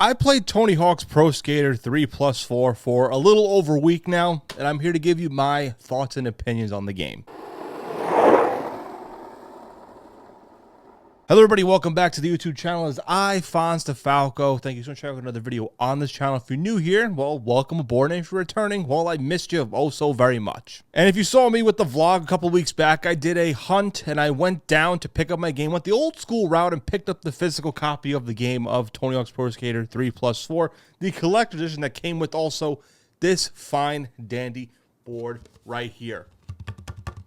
I played Tony Hawk's Pro Skater 3+4 for a little over a week now, and I'm here to give you my thoughts and opinions on the game. Hello everybody, welcome back to the YouTube channel. As I, Fonz DeFalco. Thank you so much for checking out another video on this channel. If you're new here, well, welcome aboard. And if you're returning, well, I missed you oh so very much. And if you saw me with the vlog a couple weeks back, I did a hunt and I went down to pick up my game, went the old school route and picked up the physical copy of the game of Tony Hawk's Pro Skater 3+4, the collector's edition that came with also this fine dandy board right here.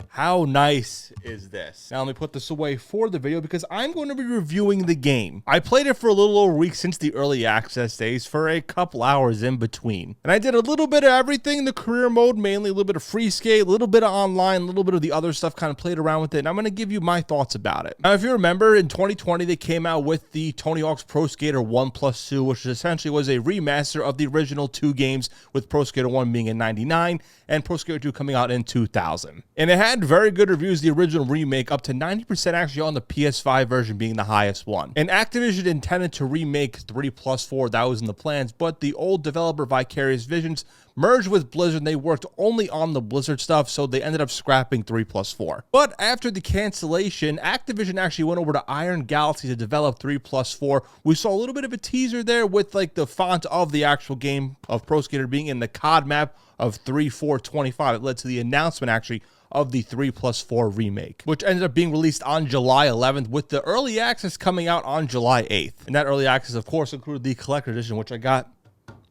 How nice is this? Now let me put this away for the video because I'm going to be reviewing the game. I played it for a little over a week since the early access days for a couple hours in between. And I did a little bit of everything in the career mode, mainly a little bit of free skate, a little bit of online, a little bit of the other stuff, kind of played around with it. And I'm going to give you my thoughts about it. Now, if you remember, in 2020, they came out with the Tony Hawk's Pro Skater 1+2, which essentially was a remaster of the original two games, with Pro Skater 1 being in '99 and Pro Skater 2 coming out in 2000. And it had very good reviews, the original remake, up to 90% actually on the PS5 version being the highest one. And Activision intended to remake 3+4, that was in the plans, but the old developer Vicarious Visions merged with Blizzard and they worked only on the Blizzard stuff, so they ended up scrapping 3+4. But after the cancellation, Activision actually went over to Iron Galaxy to develop 3+4. We saw a little bit of a teaser there with like the font of the actual game of Pro Skater being in the COD map of 3.4.25. It led to the announcement actually of the 3+4 remake, which ended up being released on July 11th, with the early access coming out on July 8th. And that early access, of course, included the collector edition, which I got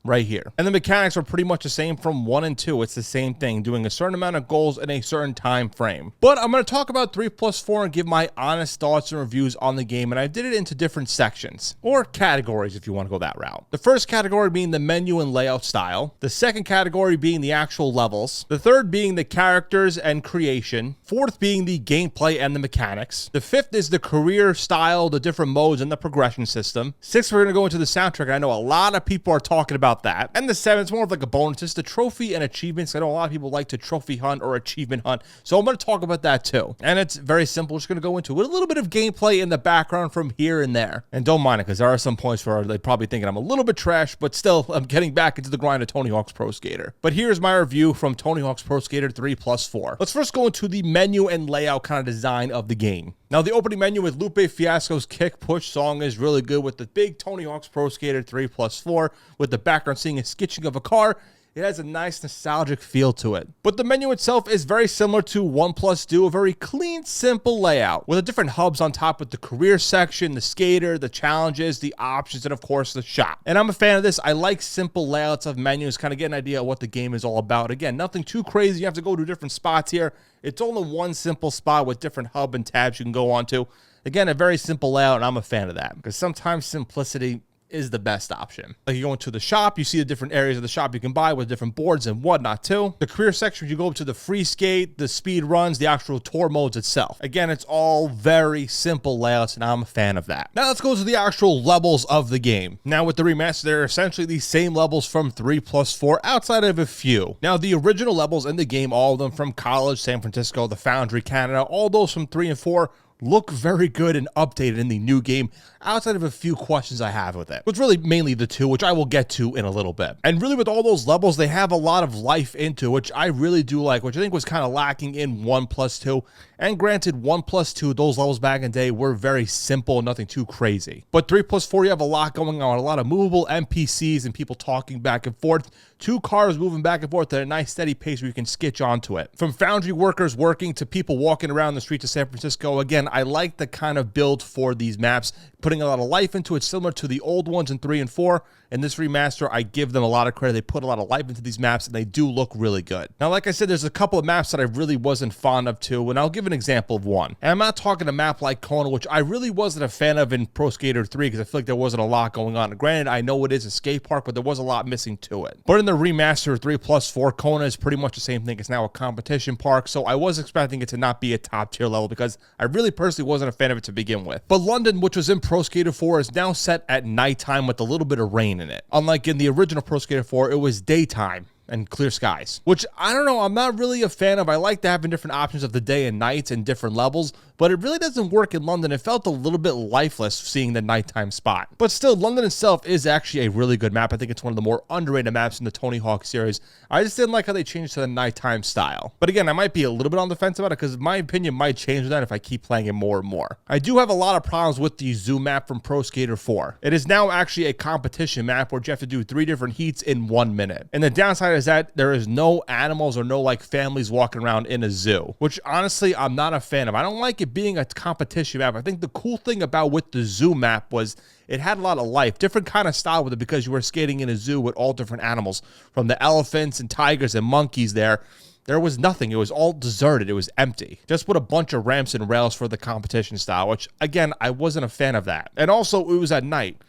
right here. And the mechanics are pretty much the same from 1 and 2. It's the same thing, doing a certain amount of goals in a certain time frame. But I'm going to talk about 3+4 and give my honest thoughts and reviews on the game, and I did it into different sections, or categories if you want to go that route. The first category being the menu and layout style, the second category being the actual levels, the third being the characters and creation, fourth being the gameplay and the mechanics, the fifth is the career style, the different modes, and the progression system. Sixth, we're going to go into the soundtrack. I know a lot of people are talking about that. And the seventh is more of like a bonus. It's the trophy and achievements. I know a lot of people like to trophy hunt or achievement hunt, so I'm going to talk about that too. And it's very simple. Just going to go into it with a little bit of gameplay in the background from here and there. And don't mind it, because there are some points where they're probably thinking I'm a little bit trash, but still, I'm getting back into the grind of Tony Hawk's Pro Skater. But here's my review from Tony Hawk's Pro Skater 3+4. Let's first go into the menu and layout kind of design of the game. Now, the opening menu with Lupe Fiasco's Kick Push song is really good, with the big Tony Hawk's Pro Skater 3+4, with the background seeing a sketching of a car. It has a nice nostalgic feel to it. But the menu itself is very similar to 1+2, a very clean, simple layout, with the different hubs on top with the career section, the skater, the challenges, the options, and of course the shop. And I'm a fan of this. I like simple layouts of menus, kind of get an idea of what the game is all about. Again, nothing too crazy. You have to go to different spots here. It's only one simple spot with different hub and tabs you can go on to. Again, a very simple layout, and I'm a fan of that, because sometimes simplicity is the best option. Like, you go into the shop, you see the different areas of the shop you can buy with different boards and whatnot too. The career section, you go up to the free skate, the speed runs, the actual tour modes itself. Again, it's all very simple layouts, and I'm a fan of that. Now let's go to the actual levels of the game. Now with the remaster, they're essentially the same levels from 3+4 outside of a few. Now the original levels in the game, all of them from College, San Francisco, the Foundry, Canada, all those from 3 and 4 look very good and updated in the new game, outside of a few questions I have with it. It's really mainly the two, which I will get to in a little bit. And really with all those levels, they have a lot of life into, which I really do like, which I think was kind of lacking in 1+2. And granted, 1+2, those levels back in the day were very simple, nothing too crazy. But 3+4, you have a lot going on, a lot of movable NPCs and people talking back and forth, two cars moving back and forth at a nice steady pace where you can skitch onto it. From foundry workers working to people walking around the streets of San Francisco. Again, I like the kind of build for these maps, putting a lot of life into it, similar to the old ones in 3 and 4. In this remaster, I give them a lot of credit. They put a lot of life into these maps, and they do look really good. Now, like I said, there's a couple of maps that I really wasn't fond of too, and I'll give an example of one. And I'm not talking a map like Kona, which I really wasn't a fan of in Pro Skater 3, because I feel like there wasn't a lot going on. And granted, I know it is a skate park, but there was a lot missing to it. But in the remaster 3+4, Kona is pretty much the same thing. It's now a competition park, so I was expecting it to not be a top tier level, because I really personally wasn't a fan of it to begin with. But London, which was in Pro Skater 4, is now set at nighttime with a little bit of rain in it. Unlike in the original Pro Skater 4, it was daytime and clear skies, which I don't know, I'm not really a fan of. I like to having different options of the day and nights and different levels, but it really doesn't work in London. It felt a little bit lifeless seeing the nighttime spot. But still, London itself is actually a really good map. I think it's one of the more underrated maps in the Tony Hawk series. I just didn't like how they changed to the nighttime style. But again, I might be a little bit on the fence about it because my opinion might change with that if I keep playing it more and more. I do have a lot of problems with the zoo map from Pro Skater 4. It is now actually a competition map where you have to do 3 different heats in 1 minute. And the downside is that there is no animals or no like families walking around in a zoo, which honestly I'm not a fan of. I don't like it being a competition map. I think the cool thing about with the zoo map was it had a lot of life, different kind of style with it because you were skating in a zoo with all different animals, from the elephants and tigers and monkeys there. There was nothing. It was all deserted. It was empty. Just with a bunch of ramps and rails for the competition style, which, again, I wasn't a fan of that. And also, it was at night.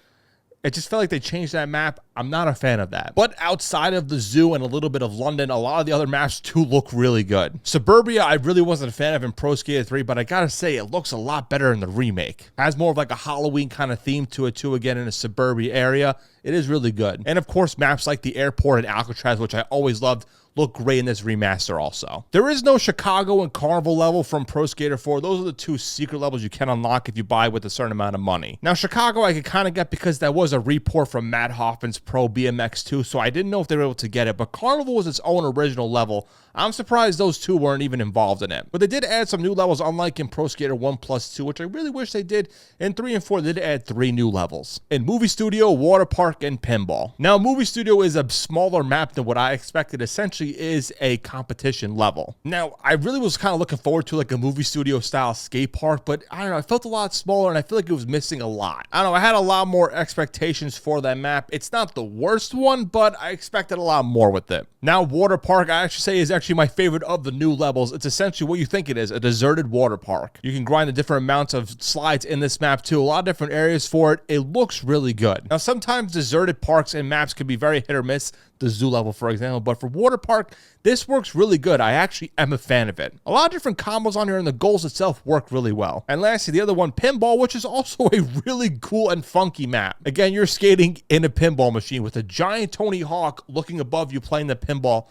It just felt like they changed that map. I'm not a fan of that. But outside of the zoo and a little bit of London, a lot of the other maps do look really good. Suburbia, I really wasn't a fan of in Pro Skater 3, but I gotta say, it looks a lot better in the remake. Has more of like a Halloween kind of theme to it too, again, in a suburbia area. It is really good. And of course, maps like the airport and Alcatraz, which I always loved, look great in this remaster also. There is no Chicago and Carnival level from Pro Skater 4. Those are the 2 secret levels you can unlock if you buy with a certain amount of money. Now, Chicago I could kind of get because that was a report from Matt Hoffman's Pro BMX 2, so I didn't know if they were able to get it, but Carnival was its own original level. I'm surprised those 2 weren't even involved in it. But they did add some new levels, unlike in Pro Skater 1+2, which I really wish they did. In 3 and 4, they did add 3 new levels. In Movie Studio, Water Park, and Pinball. Now, Movie Studio is a smaller map than what I expected. Essentially is a competition level. Now, I really was kind of looking forward to like a Movie Studio style skate park, but I don't know, I felt a lot smaller and I feel like it was missing a lot. I don't know, I had a lot more expectations for that map. It's not the worst one, but I expected a lot more with it. Now, Water Park, I actually say, is actually my favorite of the new levels. It's essentially what you think it is, a deserted water park. You can grind the different amounts of slides in this map too, a lot of different areas for it. It looks really good. Now, sometimes deserted parks and maps can be very hit or miss, the zoo level, for example, but for Water Park, this works really good. I actually am a fan of it. A lot of different combos on here, and the goals itself work really well. And lastly, the other one, Pinball, which is also a really cool and funky map. Again, you're skating in a pinball machine with a giant Tony Hawk looking above you playing the pinball,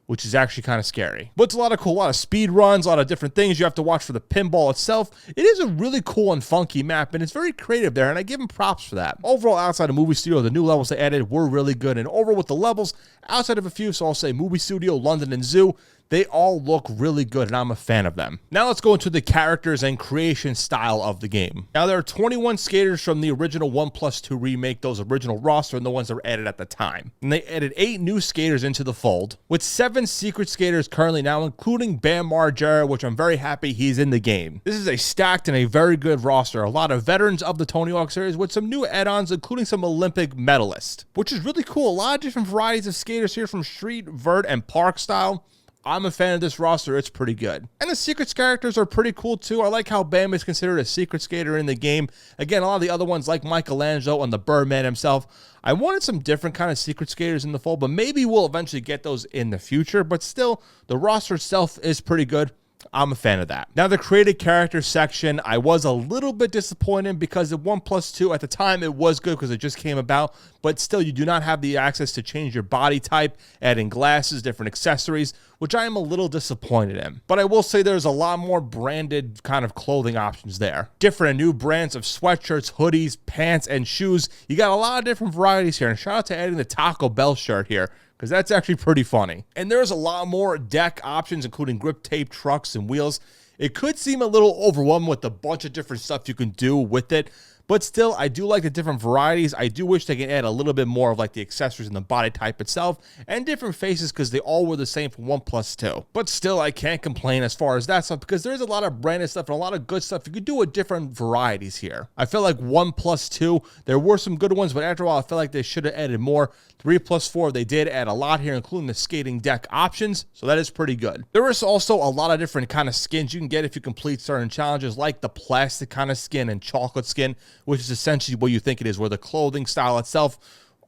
which is actually kind of scary. But it's a lot of cool, a lot of speed runs, a lot of different things you have to watch for the pinball itself. It is a really cool and funky map, and it's very creative there, and I give them props for that. Overall, outside of Movie Studio, the new levels they added were really good, and overall with the levels, outside of a few, so I'll say Movie Studio, London, and Zoo, they all look really good, and I'm a fan of them. Now let's go into the characters and creation style of the game. Now there are 21 skaters from the original 1+2 remake, those original roster, and the ones that were added at the time. And they added 8 new skaters into the fold, with 7 secret skaters currently now, including Bam Margera, which I'm very happy he's in the game. This is a stacked and a very good roster. A lot of veterans of the Tony Hawk series with some new add-ons, including some Olympic medalists, which is really cool. A lot of different varieties of skaters here from street, vert, and park style. I'm a fan of this roster. It's pretty good. And the secrets characters are pretty cool too. I like how Bam is considered a secret skater in the game. Again, a lot of the other ones like Michelangelo and the Birdman himself. I wanted some different kind of secret skaters in the fold, but maybe we'll eventually get those in the future. But still, the roster itself is pretty good. I'm a fan of that. Now, the created character section, I was a little bit disappointed because the 1+2 at the time, it was good because it just came about, but still, you do not have the access to change your body type, adding glasses, different accessories, which I am a little disappointed in. But I will say there's a lot more branded kind of clothing options there. Different and new brands of sweatshirts, hoodies, pants, and shoes. You got a lot of different varieties here, and shout out to adding the Taco Bell shirt here, because that's actually pretty funny. And there's a lot more deck options, including grip tape, trucks, and wheels. It could seem a little overwhelming with the bunch of different stuff you can do with it, but still, I do like the different varieties. I do wish they could add a little bit more of like the accessories and the body type itself and different faces because they all were the same from 1+2. But still, I can't complain as far as that stuff because there's a lot of branded stuff and a lot of good stuff you could do with different varieties here. I feel like 1+2, there were some good ones, but after a while, I feel like they should have added more. 3+4, they did add a lot here, including the skating deck options, so that is pretty good. There is also a lot of different kind of skins you can get if you complete certain challenges, like the plastic kind of skin and chocolate skin, which is essentially what you think it is, where the clothing style itself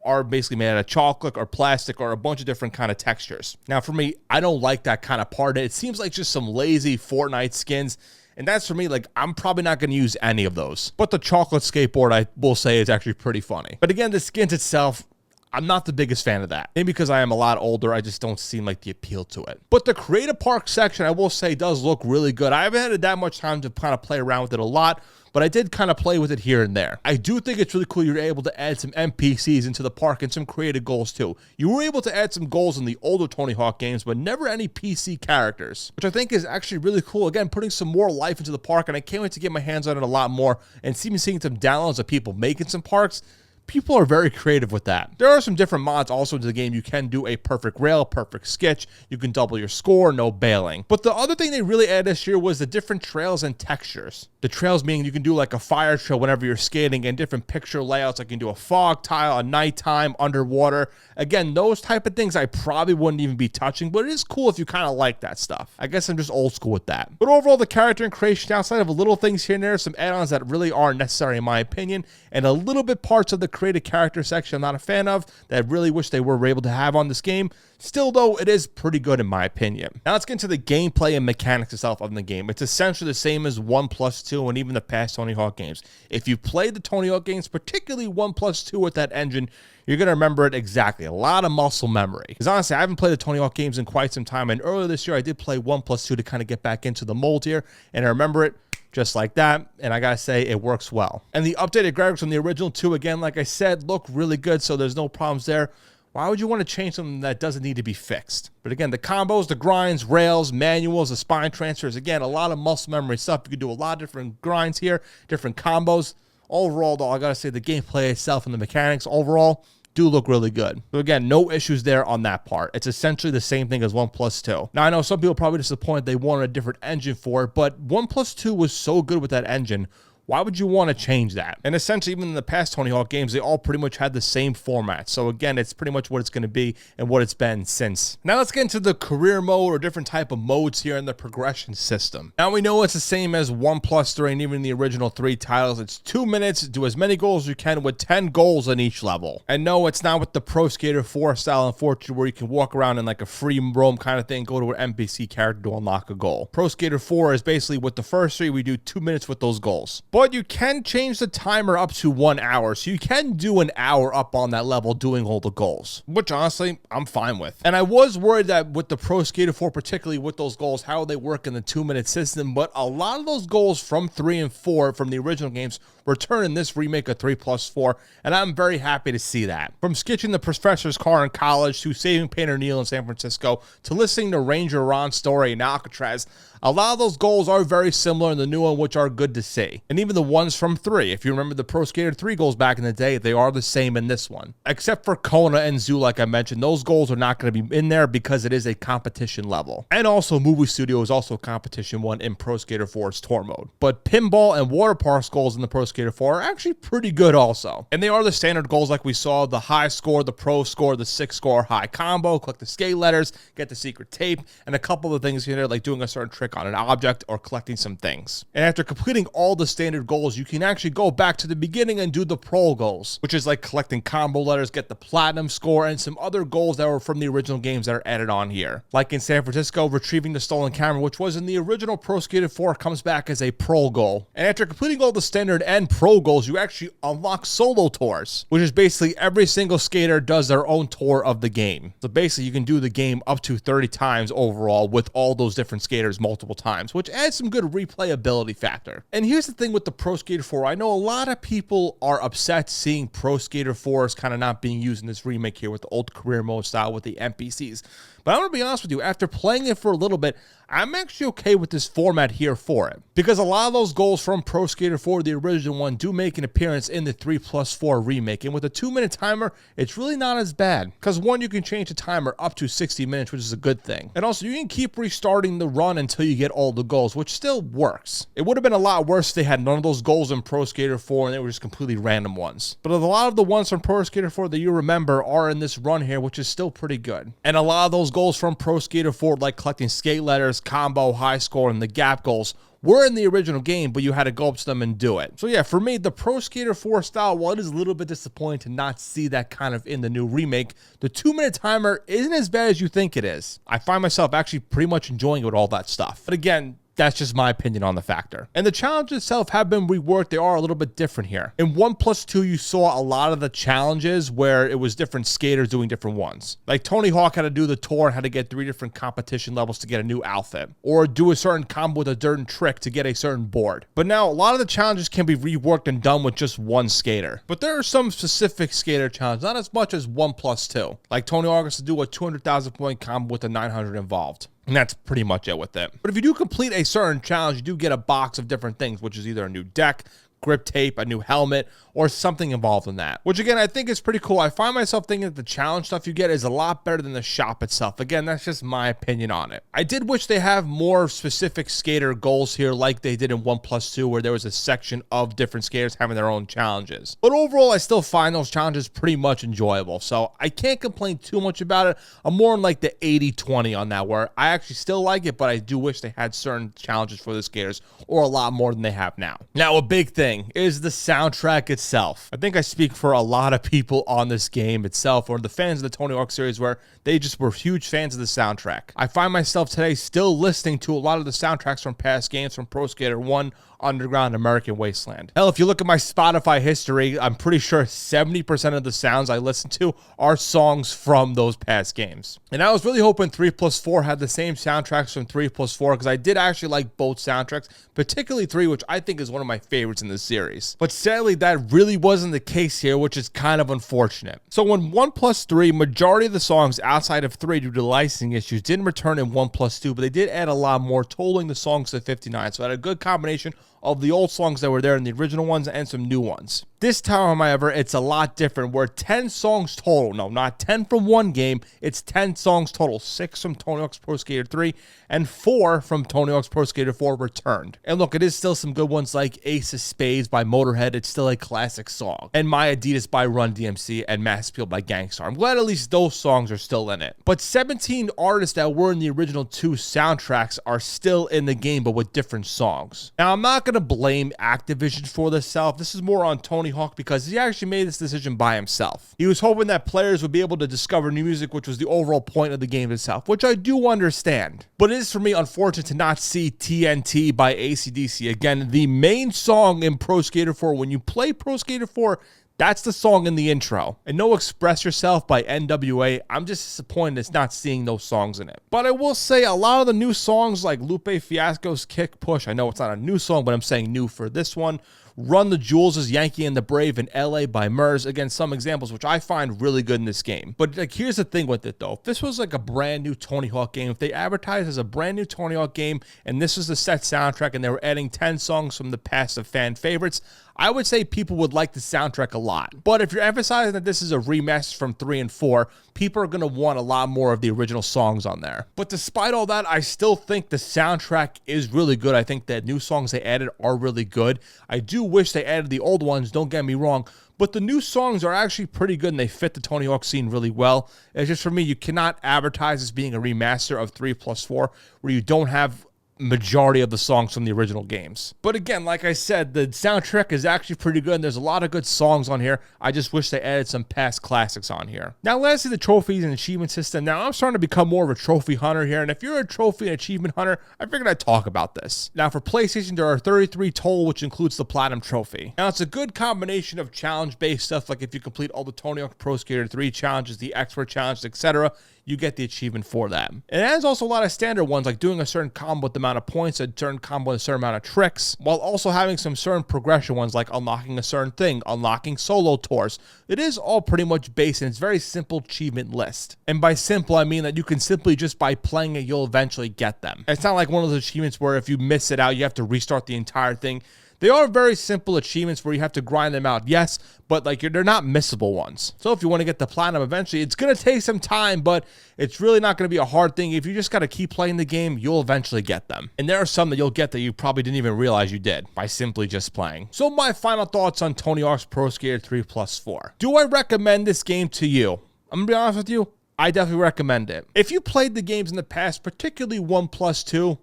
are basically made out of chocolate or plastic or a bunch of different kind of textures. Now, for me, I don't like that kind of part. It seems like just some lazy Fortnite skins. And that's for me, like, I'm probably not going to use any of those. But the chocolate skateboard, I will say, is actually pretty funny. But again, the skins itself, I'm not the biggest fan of that. Maybe because I am a lot older, I just don't seem like the appeal to it. But the creative park section, I will say, does look really good. I haven't had that much time to kind of play around with it a lot, but I did kind of play with it here and there. I do think it's really cool you're able to add some NPCs into the park and some creative goals too. You were able to add some goals in the older Tony Hawk games, but never any PC characters, which I think is actually really cool. Again, putting some more life into the park, and I can't wait to get my hands on it a lot more and seeing some downloads of people making some parks. People are very creative with that. There are some different mods also into the game. You can do a perfect rail, perfect sketch. You can double your score, no bailing. But the other thing they really added this year was the different trails and textures. The trails meaning you can do like a fire trail whenever you're skating, and different picture layouts. Like you can do a fog tile, a nighttime, underwater. Again, those type of things I probably wouldn't even be touching, but it is cool if you kind of like that stuff. I guess I'm just old school with that. But overall, the character and creation, outside of a little things here and there, some add-ons that really are necessary in my opinion, and a little bit parts of the creative character section I'm not a fan of, that I really wish they were able to have on this game. Still, though, it is pretty good in my opinion. Now let's get into the gameplay and mechanics itself of the game. It's essentially the same as 1+2 and even the past Tony Hawk games. If you played the Tony Hawk games, particularly 1+2 with that engine, you're going to remember it exactly. A lot of muscle memory. Because honestly, I haven't played the Tony Hawk games in quite some time, and earlier this year I did play 1+2 to kind of get back into the mold here, and I remember it just like that, and I gotta say, it works well. And the updated graphics from the original 2, again, like I said, look really good, so there's no problems there. Why would you want to change something that doesn't need to be fixed? But again, the combos, the grinds, rails, manuals, the spine transfers, again, a lot of muscle memory stuff. You can do a lot of different grinds here, different combos. Overall, though, I gotta say, the gameplay itself and the mechanics overall do look really good. So again, no issues there on that part. It's essentially the same thing as 1+2. Now, I know some people are probably disappointed they wanted a different engine for it, but 1+2 was so good with that engine. Why would you want to change that? And essentially, even in the past Tony Hawk games, they all pretty much had the same format. So again, it's pretty much what it's going to be and what it's been since. Now let's get into the career mode or different type of modes here in the progression system. Now we know it's the same as 1+3 and even the original 3 titles. It's 2 minutes, do as many goals as you can with 10 goals on each level. And no, it's not with the Pro Skater 4 style, unfortunately, where you can walk around in like a free roam kind of thing, go to an NPC character to unlock a goal. Pro Skater 4 is basically with the first 3, we do 2 minutes with those goals. But you can change the timer up to 1 hour, so you can do an hour up on that level doing all the goals, which honestly, I'm fine with. And I was worried that with the Pro Skater 4, particularly with those goals, how they work in the 2-minute system, but a lot of those goals from 3 and 4 from the original games return in this remake of 3+4, and I'm very happy to see that. From sketching the professor's car in college, to saving Painter Neil in San Francisco, to listening to Ranger Ron's story in Alcatraz, a lot of those goals are very similar in the new one, which are good to see. And even the ones from 3, if you remember the Pro Skater 3 goals back in the day, they are the same in this one. Except for Kona and Zoo, like I mentioned, those goals are not going to be in there because it is a competition level. And also, Movie Studio is also a competition one in Pro Skater 4's tour mode. But pinball and water parks goals in the Pro Skater 4 are actually pretty good also. And they are the standard goals like we saw, the high score, the pro score, the 6-score high combo, collect the skate letters, get the secret tape, and a couple of things here like doing a certain trick on an object or collecting some things. And after completing all the standard goals, you can actually go back to the beginning and do the pro goals, which is like collecting combo letters, get the platinum score, and some other goals that were from the original games that are added on here. Like in San Francisco, retrieving the stolen camera, which was in the original Pro Skater 4, comes back as a pro goal. And after completing all the standard and pro goals, you actually unlock solo tours, which is basically every single skater does their own tour of the game. So basically, you can do the game up to 30 times overall with all those different skaters multiple times, which adds some good replayability factor. And here's the thing with the Pro Skater 4. I know a lot of people are upset seeing Pro Skater 4 is kind of not being used in this remake here with the old career mode style with the NPCs. But I'm going to be honest with you, after playing it for a little bit, I'm actually okay with this format here for it. Because a lot of those goals from Pro Skater 4, the original one, do make an appearance in the 3+4 remake. And with a 2-minute timer, it's really not as bad. Because one, you can change the timer up to 60 minutes, which is a good thing. And also, you can keep restarting the run until you get all the goals, which still works. It would have been a lot worse if they had none of those goals in Pro Skater 4 and they were just completely random ones. But a lot of the ones from Pro Skater 4 that you remember are in this run here, which is still pretty good. And a lot of those goals from Pro Skater 4, like collecting skate letters, combo, high score, and the gap goals, were in the original game, but you had to go up to them and do it. So yeah, for me, the Pro Skater 4 style, while it is a little bit disappointing to not see that kind of in the new remake, the 2-minute timer isn't as bad as you think it is. I find myself actually pretty much enjoying it with all that stuff. But again, That's just my opinion on the factor. And the challenges itself have been reworked. They are a little bit different here. In 1+2, you saw a lot of the challenges where it was different skaters doing different ones. Like Tony Hawk had to do the tour and had to get 3 different competition levels to get a new outfit, or do a certain combo with a certain trick to get a certain board. But now a lot of the challenges can be reworked and done with just one skater. But there are some specific skater challenges, not as much as 1+2. Like Tony Hawk has to do a 200,000 point combo with a 900 involved. And that's pretty much it with it. But if you do complete a certain challenge, you do get a box of different things, which is either a new deck, grip tape, a new helmet, or something involved in that. Which again, I think is pretty cool. I find myself thinking that the challenge stuff you get is a lot better than the shop itself. Again, that's just my opinion on it. I did wish they have more specific skater goals here like they did in 1+2, where there was a section of different skaters having their own challenges. But overall, I still find those challenges pretty much enjoyable. So I can't complain too much about it. I'm more in like the 80-20 on that, where I actually still like it, but I do wish they had certain challenges for the skaters, or a lot more than they have now. Now, a big thing is the soundtrack itself. I think I speak for a lot of people on this game itself, or the fans of the Tony Hawk series, where they just were huge fans of the soundtrack. I find myself today still listening to a lot of the soundtracks from past games, from Pro Skater 1, Underground, American Wasteland. Hell, if you look at my Spotify history, I'm pretty sure 70% of the sounds I listen to are songs from those past games. And I was really hoping 3+4 had the same soundtracks from 3+4, because I did actually like both soundtracks, particularly 3, which I think is one of my favorites in the series. But sadly, that really wasn't the case here, which is kind of unfortunate. So in 1+3, majority of the songs outside of 3 due to licensing issues didn't return in 1+2, but they did add a lot more, totaling the songs to 59. So I had a good combination of the old songs that were there in the original ones and some new ones. This time, however, it's a lot different. We're 10 songs total. No, not 10 from one game. It's 10 songs total. 6 from Tony Hawk's Pro Skater 3 and 4 from Tony Hawk's Pro Skater 4 returned. And look, it is still some good ones like Ace of Spades by Motorhead. It's still a classic song. And My Adidas by Run DMC and Mass Appeal by Gangstar. I'm glad at least those songs are still in it. But 17 artists that were in the original 2 soundtracks are still in the game, but with different songs. Now, I'm not going to blame Activision for this self. This is more on Tony Hawk, because he actually made this decision by himself. He was hoping that players would be able to discover new music, which was the overall point of the game itself, which I do understand. But it is, for me, unfortunate to not see TNT by AC/DC. Again, the main song in Pro Skater 4. When you play Pro Skater 4, that's the song in the intro. And no Express Yourself by NWA. I'm just disappointed it's not seeing those songs in it. But I will say a lot of the new songs, like Lupe Fiasco's Kick Push, I know it's not a new song, but I'm saying new for this one. Run the Jewels' Yankee and the Brave in LA by Murs. Again, some examples which I find really good in this game. But like, here's the thing with it though. If this was like a brand new Tony Hawk game, if they advertised as a brand new Tony Hawk game and this was the set soundtrack and they were adding 10 songs from the past of fan favorites, I would say people would like the soundtrack a lot. But if you're emphasizing that this is a remaster from 3 and 4, people are going to want a lot more of the original songs on there. But despite all that, I still think the soundtrack is really good. I think that new songs they added are really good. I do wish they added the old ones, don't get me wrong, but the new songs are actually pretty good and they fit the Tony Hawk scene really well. It's just, for me, you cannot advertise as being a remaster of 3+4 where you don't have majority of the songs from the original games. But again, like I said, the soundtrack is actually pretty good and there's a lot of good songs on here. I just wish they added some past classics on here. Now lastly, the trophies and achievement system. Now I'm starting to become more of a trophy hunter here, and if you're a trophy and achievement hunter, I figured I'd talk about this. Now for PlayStation, there are 33 total, which includes the Platinum Trophy. Now it's a good combination of challenge-based stuff, like if you complete all the Tony Hawk Pro Skater 3 challenges, the Expert challenges, etc., you get the achievement for that. And it has also a lot of standard ones, like doing a certain combo with the amount of points, a certain combo with a certain amount of tricks, while also having some certain progression ones, like unlocking a certain thing, unlocking solo tours. It is all pretty much based, and it's a very simple achievement list. And by simple, I mean that you can simply, just by playing it, you'll eventually get them. It's not like one of those achievements where if you miss it out, you have to restart the entire thing. They are very simple achievements where you have to grind them out, yes, but like they're not missable ones. So if you want to get the platinum eventually, it's going to take some time, but it's really not going to be a hard thing. If you just got to keep playing the game, you'll eventually get them. And there are some that you'll get that you probably didn't even realize you did by simply just playing. So my final thoughts on Tony Hawk's Pro Skater 3+4. Do I recommend this game to you? I'm going to be honest with you, I definitely recommend it. If you played the games in the past, particularly 1+2,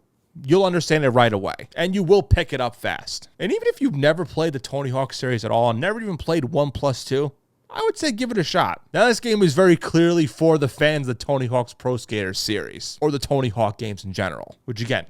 you'll understand it right away, and you will pick it up fast. And even if you've never played the Tony Hawk series at all, and never even played 1+2, I would say give it a shot. Now, this game is very clearly for the fans of the Tony Hawk's Pro Skater series, or the Tony Hawk games in general, which again,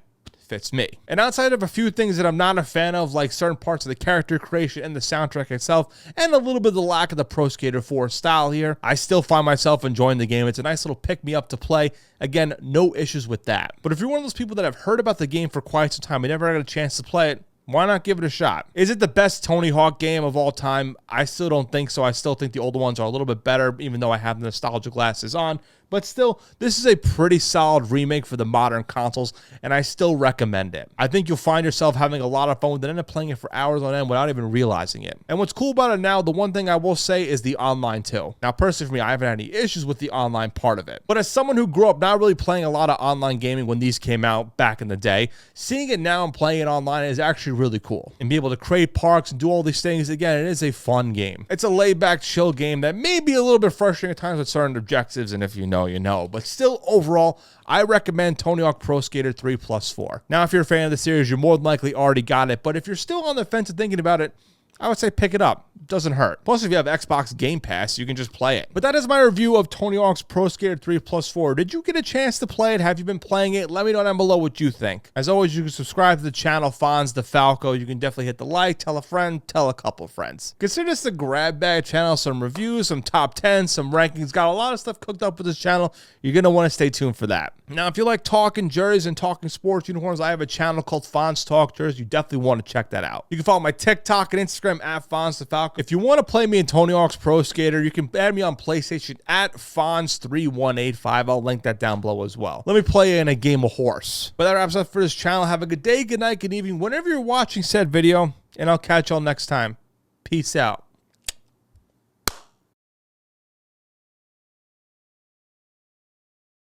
fits me. And outside of a few things that I'm not a fan of, like certain parts of the character creation and the soundtrack itself, and a little bit of the lack of the Pro Skater 4 style here, I still find myself enjoying the game. It's a nice little pick-me-up to play. Again, no issues with that. But if you're one of those people that have heard about the game for quite some time and never got a chance to play it, why not give it a shot? Is it the best Tony Hawk game of all time? I still don't think so. I still think the older ones are a little bit better, even though I have the nostalgia glasses on. But still, this is a pretty solid remake for the modern consoles, and I still recommend it. I think you'll find yourself having a lot of fun with it and end up playing it for hours on end without even realizing it. And what's cool about it now, the one thing I will say is the online too. Now, personally for me, I haven't had any issues with the online part of it. But as someone who grew up not really playing a lot of online gaming when these came out back in the day, seeing it now and playing it online is actually really cool. And be able to create parks and do all these things, again, it is a fun game. It's a laid-back, chill game that may be a little bit frustrating at times with certain objectives, and if you know, you know. But still, overall, I recommend Tony Hawk Pro Skater 3+4. Now, if you're a fan of the series, you more than likely already got it, but if you're still on the fence and thinking about it, I would say pick it up. It doesn't hurt. Plus, if you have Xbox Game Pass, you can just play it. But that is my review of Tony Hawk's Pro Skater 3+4. Did you get a chance to play it? Have you been playing it? Let me know down below what you think. As always, you can subscribe to the channel, Fonz the Falco. You can definitely hit the like, tell a friend, tell a couple friends. Consider this a grab bag channel, some reviews, some top 10, some rankings. Got a lot of stuff cooked up with this channel. You're going to want to stay tuned for that. Now, if you like talking jerseys and talking sports uniforms, I have a channel called Fonz Talk Jerseys. You definitely want to check that out. You can follow my TikTok and Instagram at Fonz the Falco. If you want to play me in Tony Hawk's Pro Skater, you can add me on PlayStation at Fonz3185. I'll link that down below as well. Let me play you in a game of horse. But that wraps up for this channel. Have a good day, good night, good evening, whenever you're watching said video, and I'll catch y'all next time. Peace out.